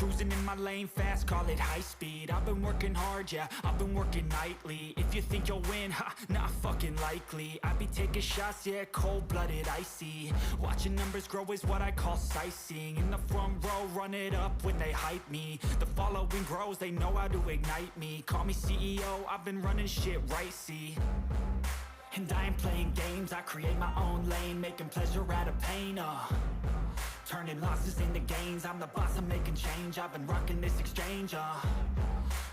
Cruising in my lane fast, call it high speed. I've been working hard, yeah, I've been working nightly. If you think you'll win, ha, not fucking likely. I be taking shots, yeah, cold-blooded, icy. Watching numbers grow is what I call sightseeing. In the front row, run it up when they hype me. The following grows, they know how to ignite me. Call me CEO, I've been running shit right, see. And I ain't playing games, I create my own lane, making pleasure out of pain, turning losses into gains, I'm the boss, I'm making change. I've been rocking this exchange,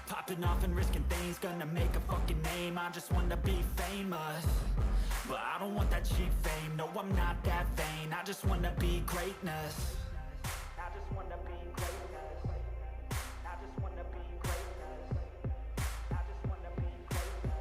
popping off and risking things, gonna make a fucking name. I just wanna be famous, but I don't want that cheap fame. No, I'm not that vain, I just wanna be greatness. I just wanna be greatness. I just wanna be greatness. I just wanna be greatness.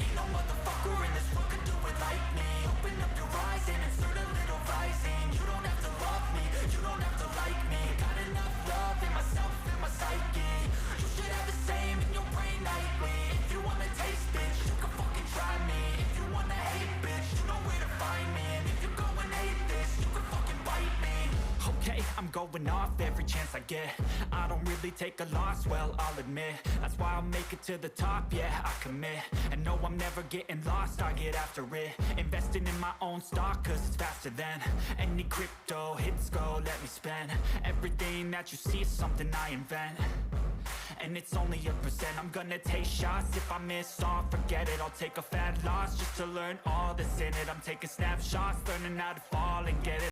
Ain't no motherfucker in this world could do it like me. Open up your eyes and insert a little rising. You don't have to love me, you don't have to like me. Got enough love in myself and my psyche. You should have the same in your brain nightly. If you wanna taste, bitch, you can fucking try me. If you wanna hate, bitch, you know where to find me. And if you go and hate this, you can fucking bite me. Okay, I'm going off every chance I get. I don't really take a loss, well, I'll admit. That's why I'll make it to the top, yeah, I commit. And no, I'm never getting lost, I get after it. Investing in my own stock, cause it's faster than any crypto hits go, let me spend. Everything that you see is something I invent, and it's only a percent. I'm gonna take shots, if I miss all, forget it. I'll take a fat loss just to learn all that's in it. I'm taking snapshots, learning how to fall and get it.